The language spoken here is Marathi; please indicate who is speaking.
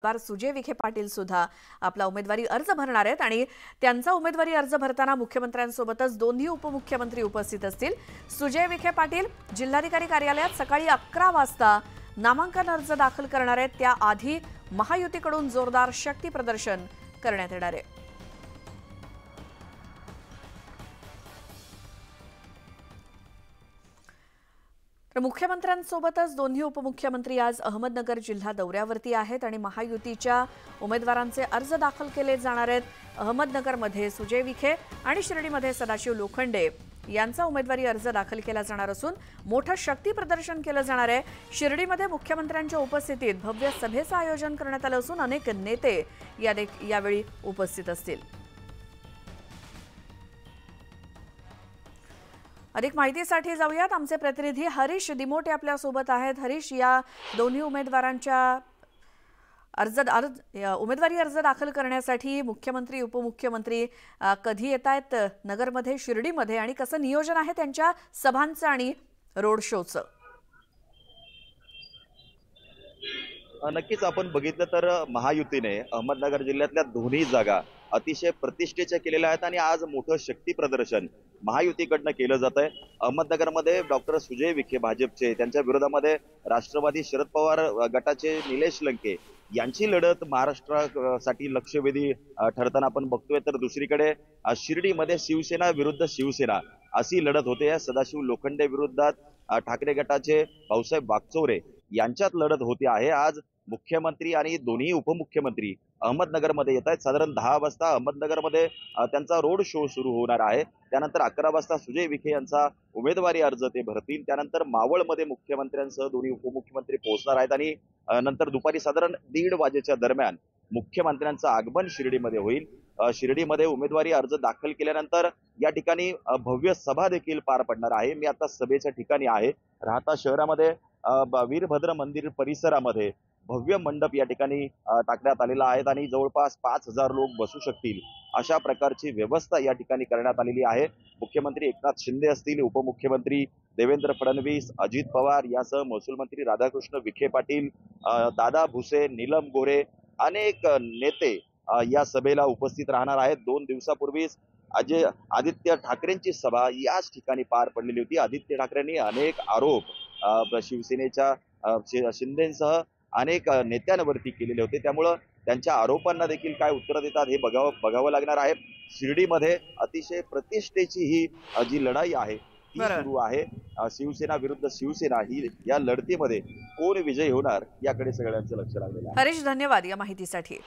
Speaker 1: सुजय विखे पाटील सुद्धा आपला उमेदवारी अर्ज भरणार आहेत आणि त्यांचा उमेदवारी अर्ज भरताना मुख्यमंत्र्यांसोबतच दोन्ही उपमुख्यमंत्री उपस्थित असतील। सुजय विखे पाटील जिल्हाधिकारी कार्यालयात सकाळी 11 वाजता नामांकन अर्ज दाखल करणार आहेत। त्याआधी महायुतीकडून जोरदार शक्ती प्रदर्शन करण्यात येणार आहे। तर मुख्यमंत्र्यांसोबतच दोन्ही उपमुख्यमंत्री आज अहमदनगर जिल्हा दौऱ्यावरती आहेत आणि महायुतीच्या उमेदवारांचे अर्ज दाखल केले जाणार आहेत। अहमदनगरमध्ये सुजय विखे आणि शिर्डीमध्ये सदाशिव लोखंडे यांचा उमेदवारी अर्ज दाखल केला जाणार असून मोठं शक्ती प्रदर्शन केलं जाणार आहे। शिर्डीमध्ये मुख्यमंत्र्यांच्या उपस्थितीत भव्य सभेचं आयोजन करण्यात आलं असून अनेक नेते यावेळी उपस्थित असतील। अधिक माहितीसाठी जाऊयात, आमचे प्रतिनिधी हरीश दिमोटे आपल्या सोबत आहेत। हरीश, या दोन्ही उमेदवारांच्या उमेदवारी अर्ज दाखल करण्यासाठी मुख्यमंत्री उपमुख्यमंत्री कधी येत आहेत नगरमध्ये, शिर्डीमध्ये, आणि कसं नियोजन आहे त्यांच्या सभांचं आणि रोड शोचं?
Speaker 2: नक्कीच आपण बघितलं तर महायुतीने अहमदनगर जिल्ह्यातल्या दोन्ही जागा अतिशय प्रतिष्ठेच्या केलेल्या आहेत आणि आज मोठं शक्ती प्रदर्शन महायुतीकडनं केलं जात आहे। अहमदनगरमध्ये डॉक्टर सुजय विखे भाजपचे, त्यांच्या विरोधामध्ये राष्ट्रवादी शरद पवार गटाचे निलेश लंके यांची लढत महाराष्ट्रासाठी लक्षवेधी ठरताना आपण बघतोय। तर दुसरीकडे शिर्डीमध्ये शिवसेना विरुद्ध शिवसेना अशी लढत होते। सदाशिव लोखंडे विरुद्धात ठाकरे गटाचे भाऊसाहेब वागचौरे यांच्यात लढत होती आहे। आज मुख्यमंत्री आणि दोन्ही उपमुख्यमंत्री अहमदनगरमध्ये येत आहेत। साधारण 10 वाजता अहमदनगरमध्ये त्यांचा रोड शो सुरू होणार आहे। त्यानंतर 11 वाजता सुजय विखे यांचा उमेदवारी अर्ज ते भरतील। त्यानंतर मावळमध्ये मुख्यमंत्र्यांसह दोन्ही उपमुख्यमंत्री पोहोचणार आहेत आणि नंतर दुपारी साधारण 1:30 वाजेच्या दरम्यान मुख्यमंत्र्यांचं आगमन शिर्डीमध्ये होईल। शिर्डीमध्ये उमेदवारी अर्ज दाखल केल्यानंतर या ठिकाणी भव्य सभा देखील पार पडणार आहे। मी आता सभेच्या ठिकाणी आहे। राहता शहरामध्ये वीरभद्र मंदिर परिसरामध्ये भव्य मंडप या ठिकाणी टाकण्यात आलेला आहे आणि जवळपास 5000 लोक बसू शकतील अशा प्रकारची व्यवस्था या ठिकाणी करण्यात आलेली आहे। मुख्यमंत्री एकनाथ शिंदे असतील, उपमुख्यमंत्री देवेंद्र फडणवीस, अजित पवार यासह महसूल मंत्री राधाकृष्ण विखे पाटील, दादा भुसे, नीलम गोरे अनेक नेते या सभेला उपस्थित राहणार आहेत। 2 दिवसापूर्वीच आदित्य ठाकरेंची सभा याच ठिकाणी पार पडलेली होती। आदित्य ठाकरेंनी अनेक आरोप शिवसेनेच्या शिंदेसह अनेक नेत्यांवरती केलेले होते, त्यामुळं त्यांच्या आरोपांना देखील काय उत्तर देतात हे बघावं लागणार आहे। शिर्डीमध्ये अतिशय प्रतिष्ठेची ही जी लढाई आहे ती सुरू आहे। शिवसेना विरुद्ध शिवसेना ही या लढतीमध्ये कोण विजयी होणार याकडे सगळ्यांचं लक्ष लागलेलं आहे।
Speaker 1: हरीश, धन्यवाद या माहितीसाठी।